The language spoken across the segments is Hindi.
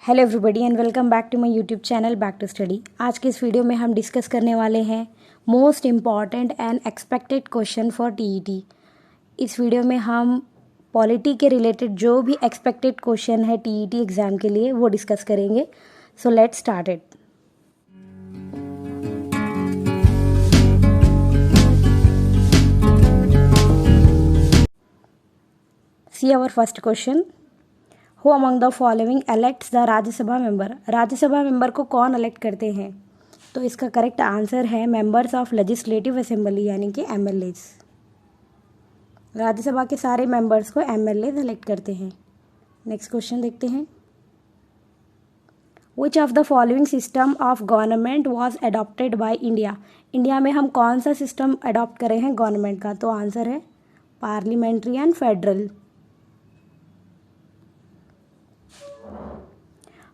Hello everybody and welcome back to my YouTube channel back to study. आज के इस वीडियो में हम डिस्कस करने वाले हैं most important and expected question for TET. इस वीडियो में हम पॉलिटी के रिलेटेड जो भी एक्सपेक्टेड क्वेश्चन है टीईटी एग्जाम के लिए वो डिस्कस करेंगे। So let's start it. See our first question, who among the following elects the Rajya Sabha member. Rajya Sabha member को कौन इलेक्ट करते हैं? तो इसका करेक्ट आंसर है मेंबर्स ऑफ लेजिस्लेटिव असेंबली यानी कि एमएलएज। राज्यसभा के सारे मेंबर्स को एमएलएज इलेक्ट करते हैं। नेक्स्ट क्वेश्चन देखते हैं, विच of the following system of government was adopted by India. India में हम कौन सा सिस्टम अडॉप्ट करे हैं गवर्नमेंट का? तो आंसर है parliamentary and federal.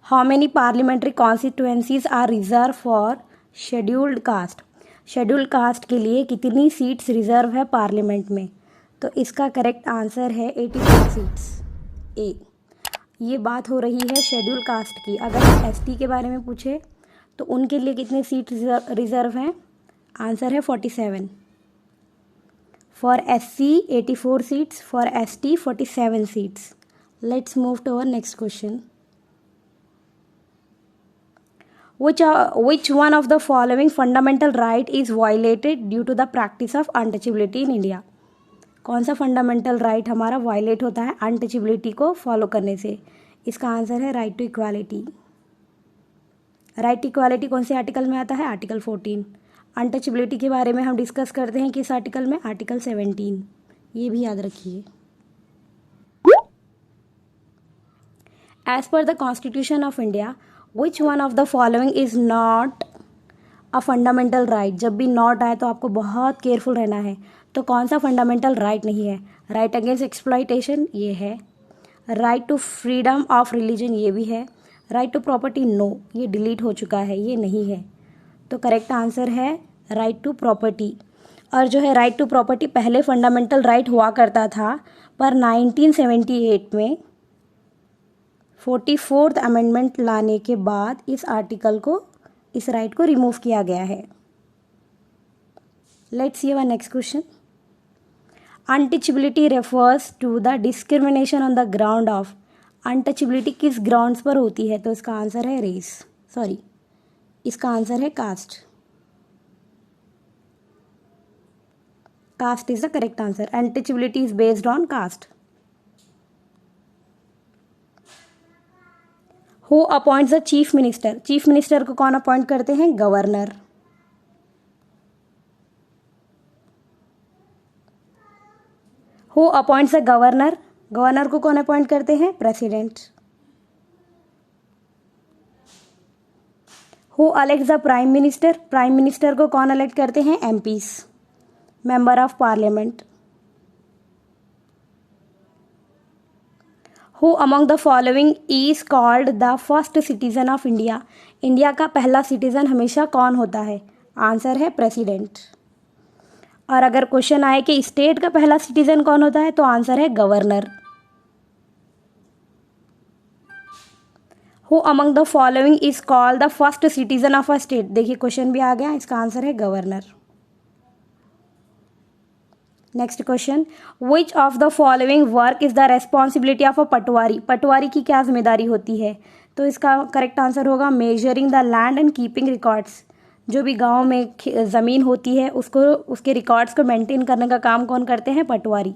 How many parliamentary constituencies are reserved for scheduled caste? Scheduled caste के लिए कितनी सीट्स रिजर्व है पार्लियामेंट में? तो इसका करेक्ट आंसर है 84 सीट्स ए। ये बात हो रही है शेड्यूल्ड कास्ट की। अगर हम एसटी के बारे में पूछे तो उनके लिए कितने सीट रिजर्व हैं? आंसर है 47। For SC 84 seats, for ST 47 seats. Let's move to our next question. Which one of the following fundamental right is violated due to the practice of untouchability in India? कौन सा फंडामेंटल राइट हमारा वायलेट होता है अनटचेबिलिटी को फॉलो करने से? इसका आंसर है right to equality. Right to equality कौन से आर्टिकल में आता है? आर्टिकल 14। अनटचेबिलिटी के बारे में हम डिस्कस करते हैं किस आर्टिकल में? आर्टिकल 17। ये भी याद रखिए। As per the constitution of India which one of the following is not a fundamental right. जब भी नॉट आए तो आपको बहुत केयरफुल रहना है। तो कौन सा फंडामेंटल राइट नहीं है? राइट अगेंस्ट एक्सप्लॉइटेशन ये है। Right to freedom of religion ये भी है। राइट टू प्रॉपर्टी नो, ये डिलीट हो चुका है, ये नहीं है। तो करेक्ट आंसर है राइट टू प्रॉपर्टी। और जो है राइट टू प्रॉपर्टी पहले फंडामेंटल राइट हुआ करता था, पर 1978 में 44th अमेंडमेंट लाने के बाद इस आर्टिकल को, इस राइट को रिमूव किया गया है। Let's see our next question. Untouchability refers to the discrimination on the ground of. Untouchability किस ग्राउंड्स पर होती है? तो इसका आंसर है इसका आंसर है caste. Caste is the correct answer. Untouchability is based on caste. Who appoints the chief minister. Chief minister को कौन अपॉइंट करते हैं? Governor. Who appoints the governor. Governor को कौन अपॉइंट करते हैं? President. Who elects the prime minister. Prime minister को कौन इलेक्ट करते हैं? MPs, member of parliament. Who among the following is called the first citizen of India. India का पहला सिटीजन हमेशा कौन होता है? आंसर है प्रेसिडेंट। और अगर क्वेश्चन आए कि स्टेट का पहला सिटीजन कौन होता है, तो आंसर है governor. Who among the following is called the first citizen of a state. देखिए क्वेश्चन भी आ गया, इसका आंसर है governor. Next question, which of the following work is the responsibility of a patwari. Patwari की क्या जिम्मेदारी होती है? तो इसका करेक्ट आंसर होगा measuring the land and keeping records. जो भी गांव में ज़मीन होती है उसको, उसके रिकॉर्ड्स को मेंटेन करने का काम कौन करते हैं? Patwari.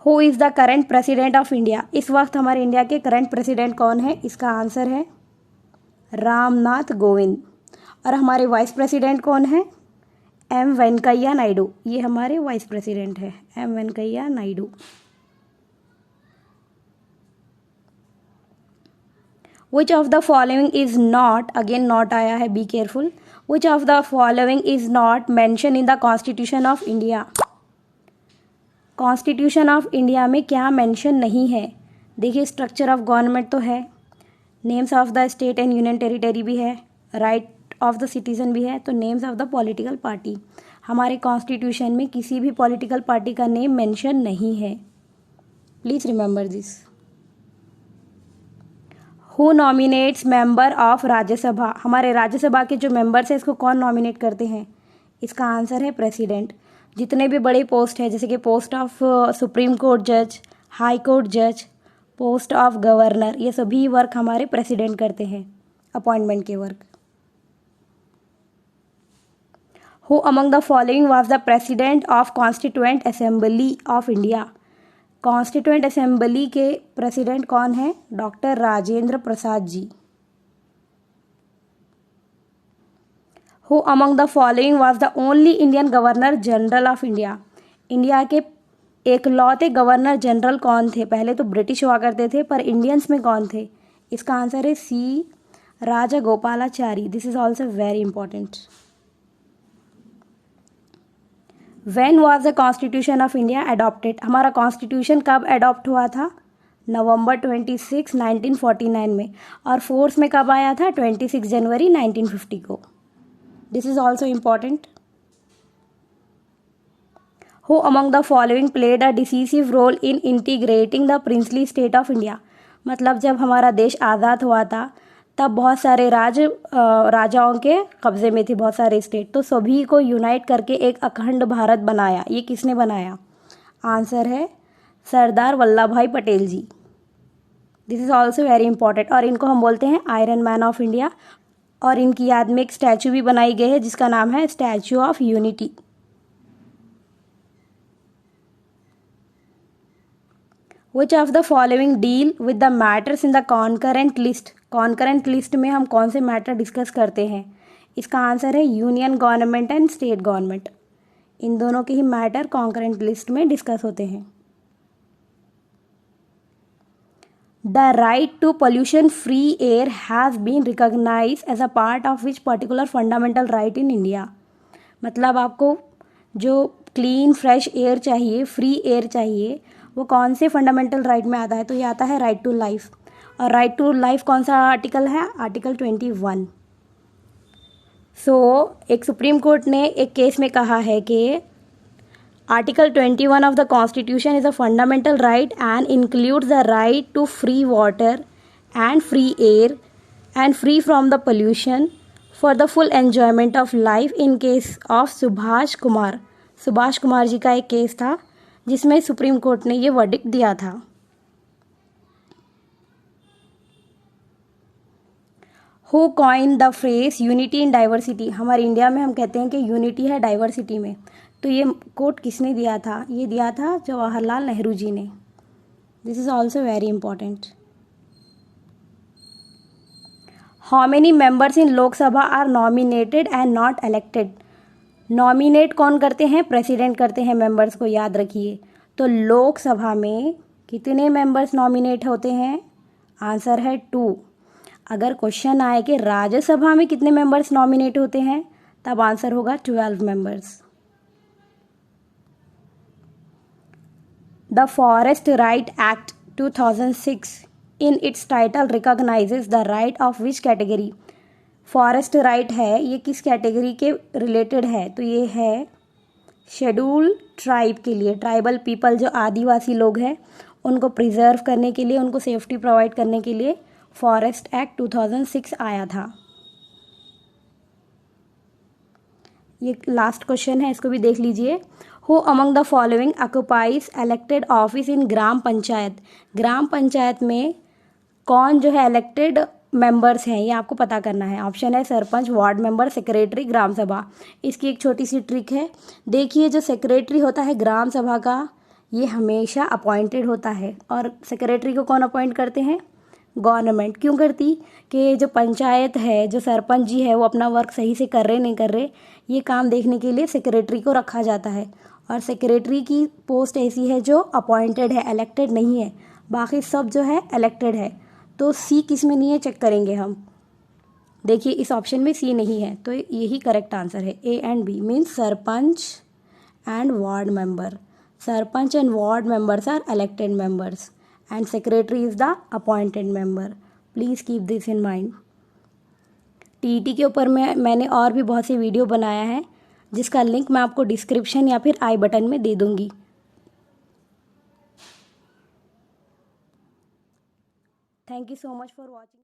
Who is the current president of India. इस वक्त हमारे इंडिया के करंट प्रेसिडेंट कौन है? इसका आंसर है रामनाथ कोविंद। और हमारे वाइस प्रेसिडेंट कौन है? एम वेंकैया नायडू। ये हमारे वाइस प्रेसिडेंट है, M Venkaiah Naidu. Which of the following is not, again not आया है, be careful. Which of the following is not mention in the constitution of India. Constitution of India में क्या मेंशन नहीं है? देखिए स्ट्रक्चर ऑफ गवर्नमेंट तो है, names of the state and union territory भी है, राइट ऑफ द सिटीजन भी है, तो names of the political party. हमारे कॉन्स्टिट्यूशन में किसी भी पॉलिटिकल पार्टी का नेम मेंशन नहीं है। Please remember this. Who nominates member of Rajya Sabha, हमारे राज्यसभा के जो मेंबर्स हैं इसको कौन नॉमिनेट करते हैं? इसका आंसर है प्रेसिडेंट। जितने भी बड़े पोस्ट है जैसे कि पोस्ट ऑफ सुप्रीम कोर्ट जज, हाई कोर्ट जज, पोस्ट ऑफ गवर्नर, ये सभी वर्क हमारे प्रेसिडेंट करते हैं, अपॉइंटमेंट के work. Who among the following was the president of constituent assembly of India? Constituent assembly के प्रेसिडेंट कौन है? Doctor Rajendra Prasad ji. Who among the following was the only Indian governor general of India? India के एकलौते गवर्नर जनरल कौन थे? पहले तो ब्रिटिश हुआ करते थे, पर इंडियंस में कौन थे? इसका आंसर है C, Raja Gopalachari. This is also very important. When was the constitution of India adopted? हमारा कॉन्स्टिट्यूशन कब अडॉप्ट हुआ था? नवंबर 26, 1949 में। और फोर्स में कब आया था? 26 जनवरी 1950 को। This is also important. Who among the following played a decisive role in integrating the princely state of India? मतलब जब हमारा देश आज़ाद हुआ था तब बहुत सारे राजाओं के कब्जे में थे बहुत सारे स्टेट, तो सभी को यूनाइट करके एक अखंड भारत बनाया। ये किसने बनाया? आंसर है Sardar Vallabh Bhai Patel ji. This is also very important. और इनको हम बोलते हैं आयरन मैन ऑफ इंडिया। और इनकी याद में एक स्टैचू भी बनाई गई है जिसका नाम है statue of unity. Which of the following deal with the matters in the concurrent list? Concurrent list में हम कौन से मैटर डिस्कस करते हैं? इसका आंसर है union government and state government. इन दोनों के ही मैटर कॉन्करेंट लिस्ट में डिस्कस होते हैं। The right to pollution free air has been recognized as a part of which particular fundamental right in India? मतलब आपको जो क्लीन फ्रेश एयर चाहिए, फ्री एयर चाहिए, वो कौन से फंडामेंटल राइट में आता है? तो ये आता है राइट टू लाइफ। और राइट टू लाइफ कौन सा आर्टिकल है? आर्टिकल 21। एक सुप्रीम कोर्ट ने एक केस में कहा है कि article 21 of the constitution is a fundamental right and includes the right to free water and free air and free from the pollution for the full enjoyment of life in case of Subhash Kumar. Subhash Kumar ji का एक केस था जिसमें सुप्रीम कोर्ट ने ये वर्डिक्ट दिया था। Who coin the phrase unity in diversity? हमारे इंडिया में हम कहते हैं कि यूनिटी है डाइवर्सिटी में, तो ये कोट किसने दिया था? ये दिया था जवाहरलाल नेहरू जी ने। This is also very important. How many members in Lok Sabha are nominated and not elected? Nominate कौन करते हैं? प्रेसिडेंट करते हैं मेंबर्स को, याद रखिए। तो लोकसभा में कितने मेंबर्स नॉमिनेट होते हैं? आंसर है 2। अगर क्वेश्चन आए कि राज्यसभा में कितने मेंबर्स नॉमिनेट होते हैं, तब आंसर होगा 12 members. The forest right act 2006 in its title recognises the right of which category? Forest right है, ये किस कैटेगरी के रिलेटेड है? तो ये है शेड्यूल ट्राइब के लिए। ट्राइबल पीपल जो आदिवासी लोग हैं उनको प्रिजर्व करने के लिए, उनको सेफ्टी प्रोवाइड करने के लिए फॉरेस्ट एक्ट 2006 आया था। ये लास्ट क्वेश्चन है, इसको भी देख लीजिए। Who among the following occupies elected office in gram panchayat? Gram panchayat में कौन जो है इलेक्टेड मेंबर्स हैं, ये आपको पता करना है। ऑप्शन है सरपंच, वार्ड मेंबर, सेक्रेटरी, ग्राम सभा। इसकी एक छोटी सी ट्रिक है, देखिए जो सेक्रेटरी होता है ग्राम सभा का, ये हमेशा अपॉइंटेड होता है। और सेक्रेटरी को कौन अपॉइंट करते हैं? गवर्नमेंट। क्यों करती? कि जो पंचायत है, जो सरपंच जी है, वो अपना वर्क सही से कर रहे नहीं कर रहे, ये काम देखने के लिए सेक्रेटरी को रखा जाता है। और सेक्रेटरी की पोस्ट ऐसी है जो अपॉइंटेड है, इलेक्टेड नहीं है। बाकी सब जो है इलेक्टेड है। तो सी किस में नहीं है, चेक करेंगे हम। देखिए इस ऑप्शन में सी नहीं है, तो यही करेक्ट आंसर है। A and B means sarpanch and ward member. Sarpanch and ward members are elected members and secretary is the appointed member. Please keep this in mind. TET के ऊपर मैंने और भी बहुत सी वीडियो बनाया है जिसका लिंक मैं आपको डिस्क्रिप्शन या फिर आई बटन में दे दूंगी। Thank you so much for watching.